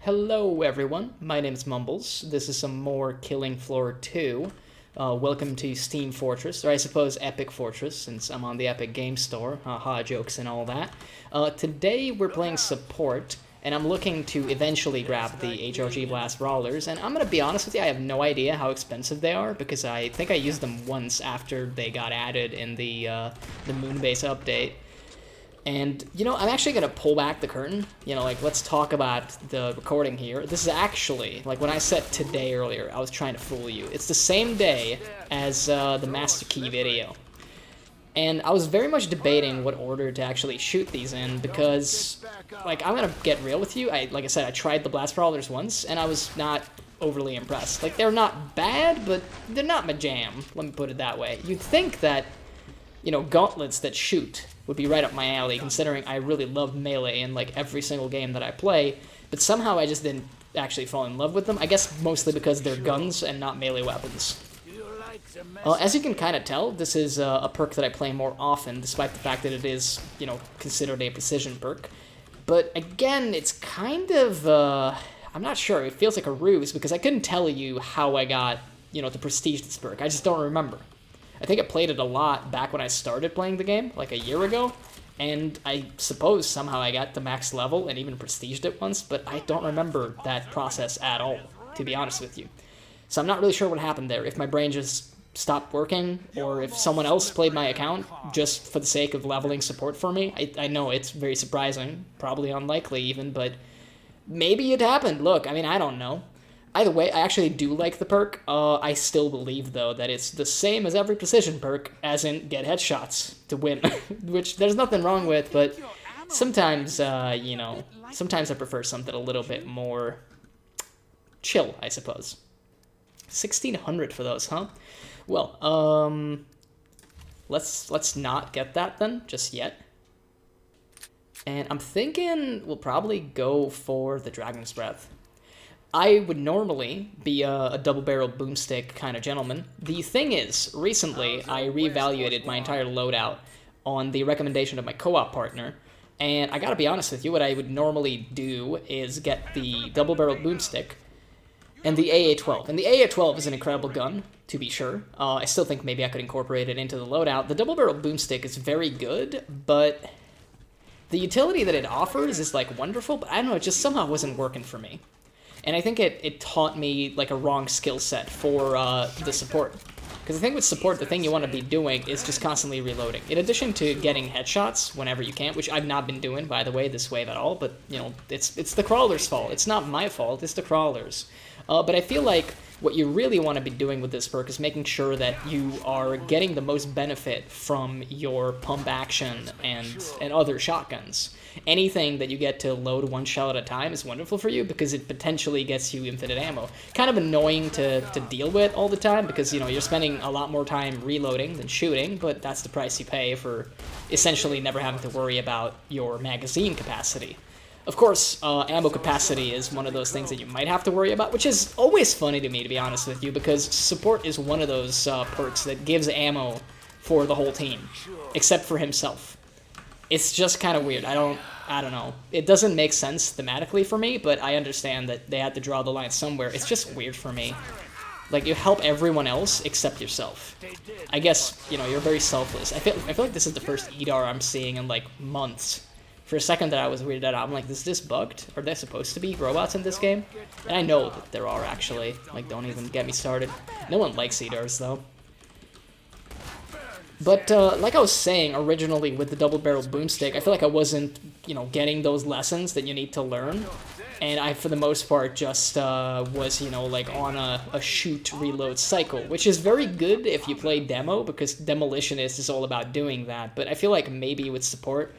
Hello everyone, my name is Mumbles. This is some more Killing Floor 2. Welcome to Steam Fortress, or I suppose Epic Fortress, since I'm on the Epic Game Store. Haha, jokes and all that. Today we're playing support, and I'm looking to eventually grab the HRG Blast Brawlers, and I'm gonna be honest with you, I have no idea how expensive they are, because I think I used them once after they got added in the Moonbase update. And, I'm actually going to pull back the curtain. Let's talk about the recording here. This is actually, when I said today earlier, I was trying to fool you. It's the same day as the Master Key video. And I was very much debating what order to actually shoot these in because, I'm going to get real with you. Like I said, I tried the Blast Brawlers once, and I was not overly impressed. They're not bad, but they're not my jam. Let me put it that way. You'd think that, gauntlets that shoot would be right up my alley, considering I really love melee in every single game that I play, but somehow I just didn't actually fall in love with them. I guess mostly because they're guns and not melee weapons. As you can kind of tell, this is a perk that I play more often, despite the fact that it is, considered a precision perk. But again, it's kind of, I'm not sure, it feels like a ruse, because I couldn't tell you how I got, to prestige this perk. I just don't remember. I think I played it a lot back when I started playing the game, a year ago, and I suppose somehow I got the max level and even prestiged it once, but I don't remember that process at all, to be honest with you. So I'm not really sure what happened there, if my brain just stopped working, or if someone else played my account just for the sake of leveling support for me. I know it's very surprising, probably unlikely even, but maybe it happened. Look, I don't know. Either way, I actually do like the perk. I still believe, though, that it's the same as every precision perk, as in get headshots to win, which there's nothing wrong with, but sometimes, sometimes I prefer something a little bit more chill, I suppose. 1,600 for those, huh? Well, let's not get that then, just yet. And I'm thinking we'll probably go for the Dragon's Breath. I would normally be a double-barreled boomstick kind of gentleman. The thing is, recently I reevaluated my entire loadout on the recommendation of my co-op partner, and I gotta be honest with you, what I would normally do is get the double-barreled boomstick and the AA-12. And the AA-12 is an incredible gun, to be sure. I still think maybe I could incorporate it into the loadout. The double-barreled boomstick is very good, but the utility that it offers is, wonderful, but I don't know, it just somehow wasn't working for me. And I think it taught me, a wrong skill set for the support. Because I think with support, the thing you want to be doing is just constantly reloading. In addition to getting headshots whenever you can, which I've not been doing, by the way, this wave at all, but, it's the crawler's fault. It's not my fault, it's the crawler's. But I feel like what you really want to be doing with this perk is making sure that you are getting the most benefit from your pump action and other shotguns. Anything that you get to load one shell at a time is wonderful for you because it potentially gets you infinite ammo. Kind of annoying to deal with all the time because, you're spending a lot more time reloading than shooting, but that's the price you pay for essentially never having to worry about your magazine capacity. Of course, ammo capacity is one of those things that you might have to worry about, which is always funny to me, to be honest with you, because support is one of those perks that gives ammo for the whole team, except for himself. It's just kind of weird. I don't know. It doesn't make sense thematically for me, but I understand that they had to draw the line somewhere. It's just weird for me. You help everyone else except yourself. I guess, you're very selfless. I feel like this is the first EDAR I'm seeing in, months. For a second that I was weirded out, I'm like, is this bugged? Are there supposed to be robots in this game? And I know that there are, actually. Don't even get me started. No one likes EDARs, though. But, like I was saying originally with the double-barreled boomstick, I feel like I wasn't, getting those lessons that you need to learn. And I, for the most part, just was, on a shoot-reload cycle, which is very good if you play demo, because Demolitionist is all about doing that. But I feel like maybe with support,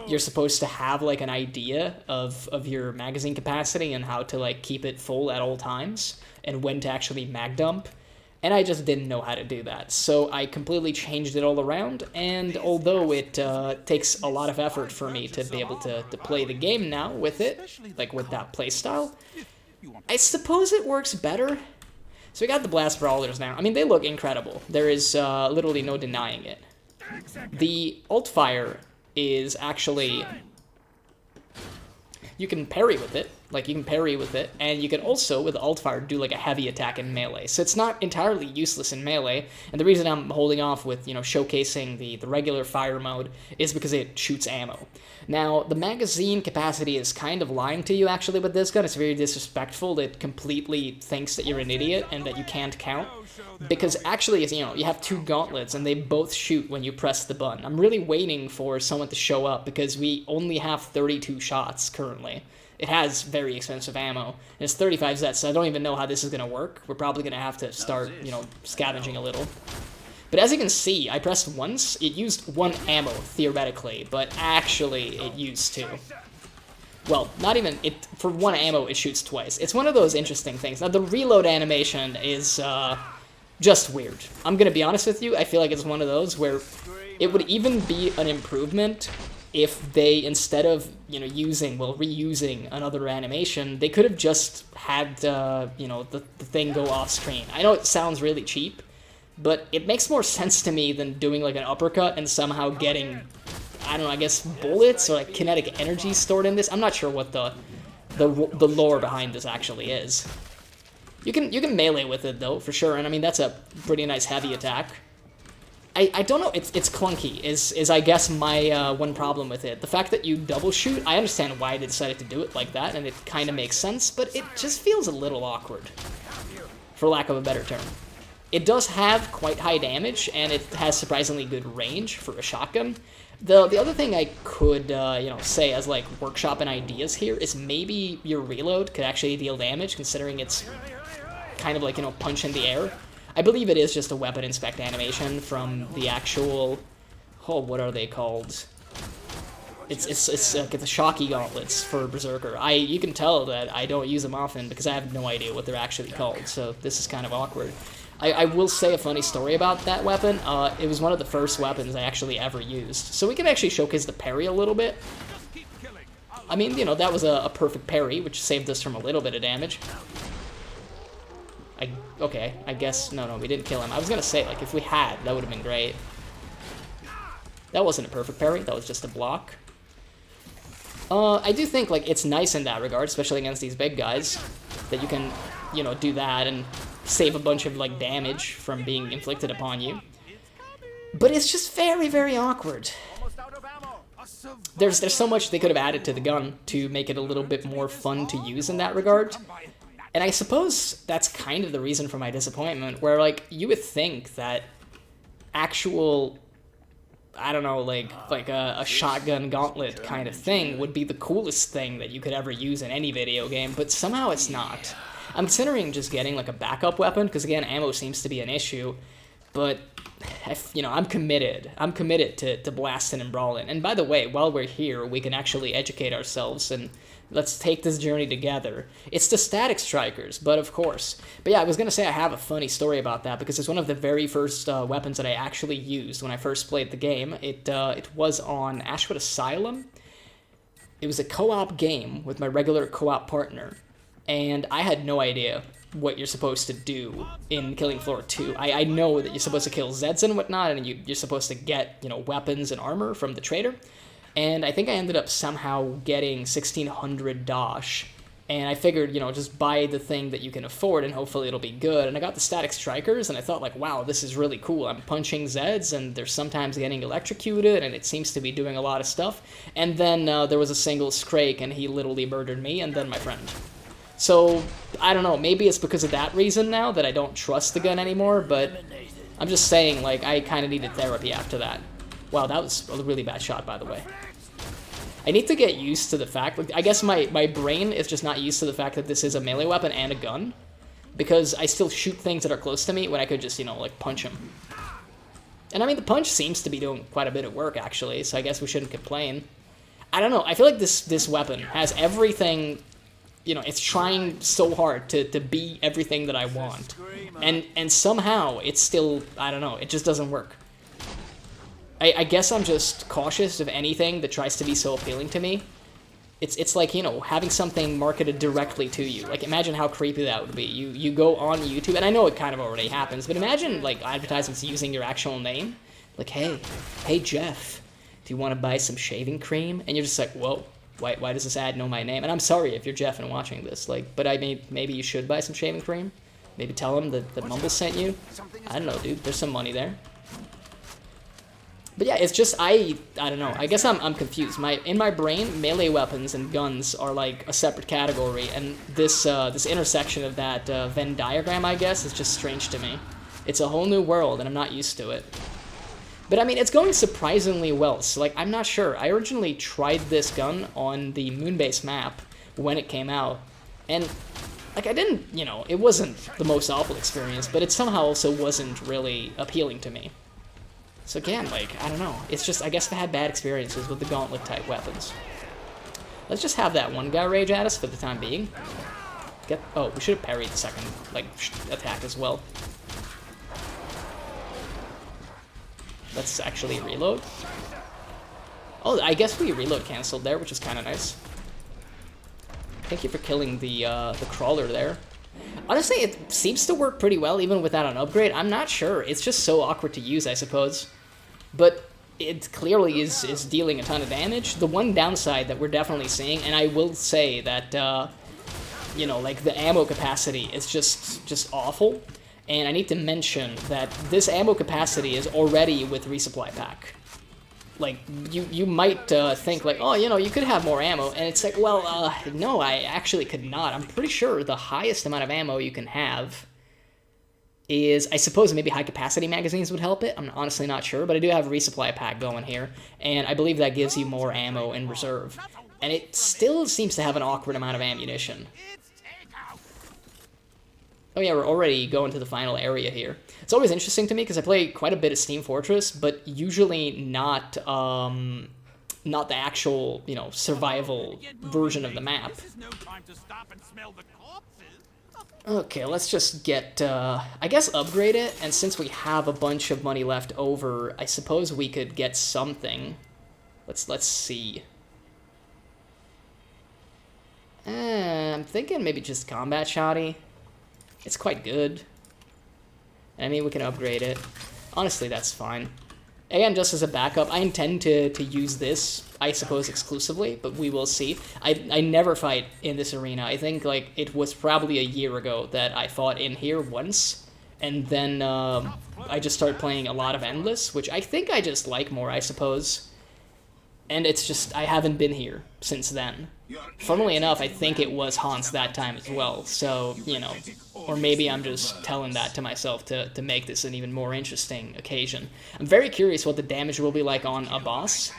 you're supposed to have, an idea of your magazine capacity and how to, keep it full at all times, and when to actually mag dump. And I just didn't know how to do that. So I completely changed it all around, and although it takes a lot of effort for me to be able to play the game now with it, with that playstyle, I suppose it works better. So we got the Blast Brawlers now. They look incredible. There is literally no denying it. The alt fire is actually you can parry with it. Like, you can parry with it, and you can also, with alt fire, do like a heavy attack in melee. So it's not entirely useless in melee, and the reason I'm holding off with, you know, showcasing the regular fire mode is because it shoots ammo. Now, the magazine capacity is kind of lying to you, actually, with this gun. It's very disrespectful. It completely thinks that you're an idiot and that you can't count, because actually, you know, you have two gauntlets, and they both shoot when you press the button. I'm really waiting for someone to show up, because we only have 32 shots currently. It has very expensive ammo, and it's 35 Zets, so I don't even know how this is going to work. We're probably going to have to start, you know, scavenging a little. But as you can see, I pressed once, it used 1 ammo, theoretically, but actually it used 2. Well, not even, for 1 ammo it shoots twice. It's one of those interesting things. Now, the reload animation is just weird. I'm going to be honest with you, I feel like it's one of those where it would even be an improvement if they, instead of, you know, reusing another animation, they could have just had, you know, the thing go off screen. I know it sounds really cheap, but it makes more sense to me than doing like an uppercut and somehow getting, I don't know, I guess bullets or like kinetic energy stored in this. I'm not sure what the lore behind this actually is. You can melee with it though, for sure, and I mean that's a pretty nice heavy attack. I don't know, it's clunky, is I guess my one problem with it. The fact that you double shoot, I understand why they decided to do it like that, and it kind of makes sense, but it just feels a little awkward, for lack of a better term. It does have quite high damage, and it has surprisingly good range for a shotgun. The other thing I could, you know, say as like workshopping ideas here is maybe your reload could actually deal damage, considering it's kind of like, you know, punch in the air. I believe it is just a weapon inspect animation from the actual, oh, what are they called? It's like the shocky gauntlets for Berserker. You can tell that I don't use them often because I have no idea what they're actually called, so this is kind of awkward. I will say a funny story about that weapon. It was one of the first weapons I actually ever used. So we can actually showcase the parry a little bit. I mean, you know, that was a perfect parry, which saved us from a little bit of damage. Okay, I guess, no, we didn't kill him. I was gonna say, like, if we had, that would have been great. That wasn't a perfect parry, that was just a block. I do think, like, it's nice in that regard, especially against these big guys, that you can, you know, do that and save a bunch of, like, damage from being inflicted upon you. But it's just very, very awkward. There's so much they could have added to the gun to make it a little bit more fun to use in that regard. And I suppose that's kind of the reason for my disappointment, where, like, you would think that actual, I don't know, like a shotgun gauntlet kind of thing would be the coolest thing that you could ever use in any video game, but somehow it's not. I'm considering just getting, like, a backup weapon, because, again, ammo seems to be an issue, but, you know, I'm committed. I'm committed to Blastin and Brawlin. And by the way, while we're here, we can actually educate ourselves and let's take this journey together. It's the static strikers, but of course. But yeah, I was going to say I have a funny story about that, because it's one of the very first weapons that I actually used when I first played the game. It was on Ashwood Asylum. It was a co-op game with my regular co-op partner, and I had no idea what you're supposed to do in Killing Floor 2. I know that you're supposed to kill Zeds and whatnot, and you're supposed to get, you know, weapons and armor from the trader. And I think I ended up somehow getting 1600 Dosh. And I figured, you know, just buy the thing that you can afford and hopefully it'll be good. And I got the static strikers and I thought, like, wow, this is really cool. I'm punching Zeds and they're sometimes getting electrocuted and it seems to be doing a lot of stuff. And then there was a single Scrake and he literally murdered me and then my friend. So, I don't know, maybe it's because of that reason now that I don't trust the gun anymore, but I'm just saying, like, I kind of needed therapy after that. Wow, that was a really bad shot, by the way. I need to get used to the fact, like, I guess my brain is just not used to the fact that this is a melee weapon and a gun, because I still shoot things that are close to me when I could just, you know, like, punch them. And I mean, the punch seems to be doing quite a bit of work, actually, so I guess we shouldn't complain. I don't know, I feel like this weapon has everything, you know, it's trying so hard to be everything that I want. And somehow, it's still, I don't know, it just doesn't work. I guess I'm just cautious of anything that tries to be so appealing to me. It's like, you know, having something marketed directly to you. Like, imagine how creepy that would be. You go on YouTube, and I know it kind of already happens, but imagine, like, advertisements using your actual name. Like, hey Jeff, do you want to buy some shaving cream? And you're just like, whoa, Why does this ad know my name? And I'm sorry if you're Jeff and watching this, like, but maybe you should buy some shaving cream. Maybe tell him that Mumbles sent you. I don't know, dude. There's some money there. But yeah, it's just I don't know. I guess I'm confused. In my brain, melee weapons and guns are like a separate category, and this intersection of that Venn diagram, I guess, is just strange to me. It's a whole new world, and I'm not used to it. But I mean, it's going surprisingly well. So like, I'm not sure. I originally tried this gun on the Moonbase map when it came out, and like I didn't, you know, it wasn't the most awful experience, but it somehow also wasn't really appealing to me. So again, like, I don't know. It's just, I guess I've had bad experiences with the gauntlet-type weapons. Let's just have that one guy rage at us for the time being. Oh, we should have parried the second, like, attack as well. Let's actually reload. Oh, I guess we reload canceled there, which is kind of nice. Thank you for killing the crawler there. Honestly, it seems to work pretty well, even without an upgrade. I'm not sure. It's just so awkward to use, I suppose. But it clearly is dealing a ton of damage. The one downside that we're definitely seeing, and I will say that, you know, like, the ammo capacity is just awful. And I need to mention that this ammo capacity is already with resupply pack. Like, you might think, like, oh, you know, you could have more ammo, and it's like, well, no, I actually could not. I'm pretty sure the highest amount of ammo you can have is, I suppose maybe high-capacity magazines would help it. I'm honestly not sure, but I do have a resupply pack going here, and I believe that gives you more ammo in reserve. And it still seems to have an awkward amount of ammunition. Oh yeah, we're already going to the final area here. It's always interesting to me because I play quite a bit of Steam Fortress, but usually not the actual, you know, survival version of the map. Okay, let's just get, I guess upgrade it, and since we have a bunch of money left over, I suppose we could get something. Let's see. I'm thinking maybe just combat shoddy. It's quite good. I mean, we can upgrade it. Honestly, that's fine. Again, just as a backup, I intend to use this, I suppose, exclusively, but we will see. I never fight in this arena. I think, like, it was probably a year ago that I fought in here once, and then I just started playing a lot of Endless, which I think I just like more, I suppose. And it's just, I haven't been here since then. Funnily enough, I think it was Hans that time as well, so, you know, or maybe I'm just telling that to myself to make this an even more interesting occasion. I'm very curious what the damage will be like on a boss,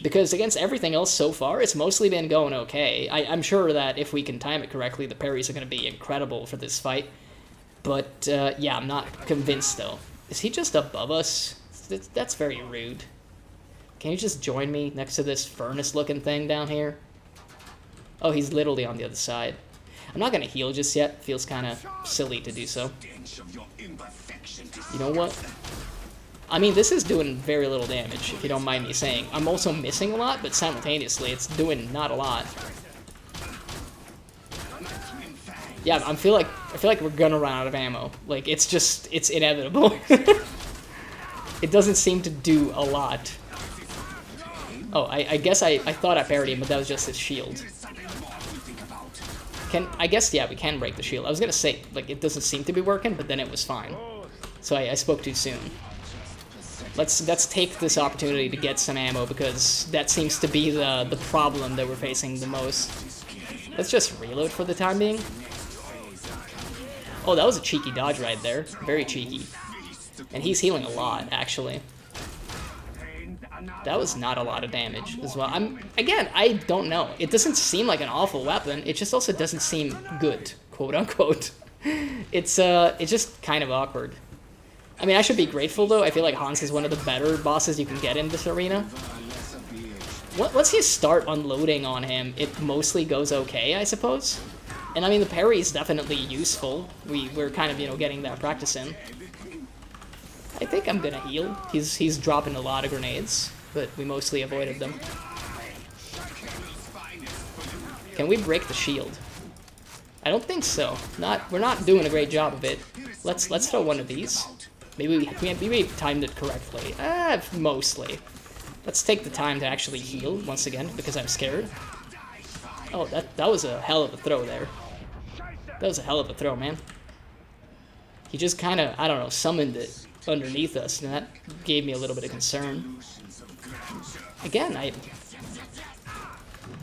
because against everything else so far, it's mostly been going okay. I'm sure that if we can time it correctly, the parries are going to be incredible for this fight, but, yeah, I'm not convinced, though. Is he just above us? That's very rude. Can you just join me next to this furnace-looking thing down here? Oh, he's literally on the other side. I'm not going to heal just yet. Feels kind of silly to do so. You know what? I mean, this is doing very little damage, if you don't mind me saying. I'm also missing a lot, but simultaneously, it's doing not a lot. Yeah, I feel like we're gonna run out of ammo. Like, it's just, it's inevitable. It doesn't seem to do a lot. Oh, I guess I thought I parried him, but that was just his shield. I guess, yeah, we can break the shield. I was gonna say, like, it doesn't seem to be working, but then it was fine. So I spoke too soon. Let's take this opportunity to get some ammo, because that seems to be the problem that we're facing the most. Let's just reload for the time being. Oh, that was a cheeky dodge right there. Very cheeky. And he's healing a lot, actually. That was not a lot of damage as well. Again, I don't know. It doesn't seem like an awful weapon. It just also doesn't seem good, quote unquote. It's just kind of awkward. I mean, I should be grateful though. I feel like Hans is one of the better bosses you can get in this arena. Once you start unloading on him, it mostly goes okay, I suppose. And I mean, the parry is definitely useful. We're kind of, you know, getting that practice in. I think I'm gonna heal. He's dropping a lot of grenades, but we mostly avoided them. Can we break the shield? I don't think so. We're not doing a great job of it. Let's throw one of these. Maybe we timed it correctly. Mostly. Let's take the time to actually heal once again, because I'm scared. Oh, that was a hell of a throw there. That was a hell of a throw, man. He just kind of, I don't know, summoned it underneath us, and that gave me a little bit of concern. Again,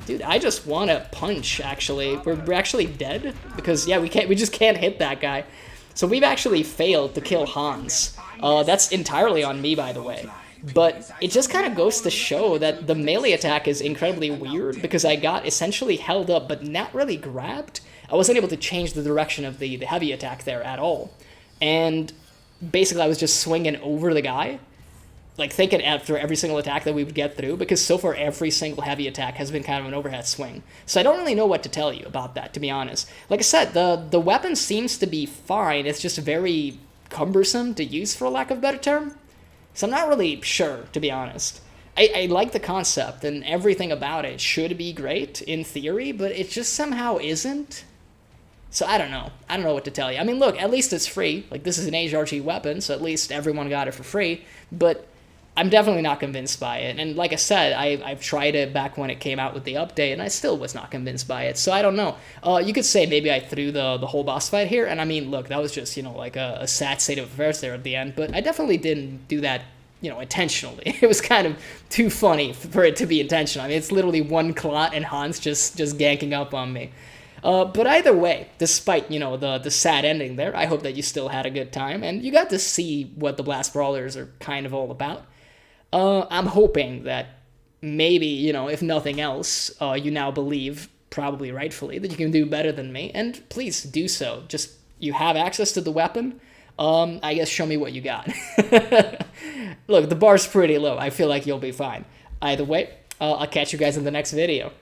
dude, I just want to punch, actually. We're actually dead, because, yeah, we just can't hit that guy. So we've actually failed to kill Hans. That's entirely on me, by the way. But it just kind of goes to show that the melee attack is incredibly weird, because I got essentially held up, but not really grabbed. I wasn't able to change the direction of the heavy attack there at all. And basically I was just swinging over the guy, like thinking after every single attack that we would get through, because so far every single heavy attack has been kind of an overhead swing. So I don't really know what to tell you about that, to be honest. Like I said, the weapon seems to be fine. It's just very cumbersome to use, for a lack of a better term. So I'm not really sure, to be honest. I like the concept, and everything about it should be great in theory, but it just somehow isn't. So I don't know. I don't know what to tell you. I mean, look, at least it's free. Like, this is an HRG weapon, so at least everyone got it for free. But I'm definitely not convinced by it. And like I said, I've tried it back when it came out with the update, and I still was not convinced by it. So I don't know. You could say maybe I threw the whole boss fight here. And I mean, look, that was just, you know, like a sad state of affairs there at the end. But I definitely didn't do that, you know, intentionally. It was kind of too funny for it to be intentional. I mean, it's literally one clot and Hans just ganking up on me. But either way, despite, you know, the sad ending there, I hope that you still had a good time, and you got to see what the Blast Brawlers are kind of all about. I'm hoping that maybe, you know, if nothing else, you now believe, probably rightfully, that you can do better than me, and please do so. Just, you have access to the weapon, I guess show me what you got. Look, the bar's pretty low. I feel like you'll be fine. Either way, I'll catch you guys in the next video.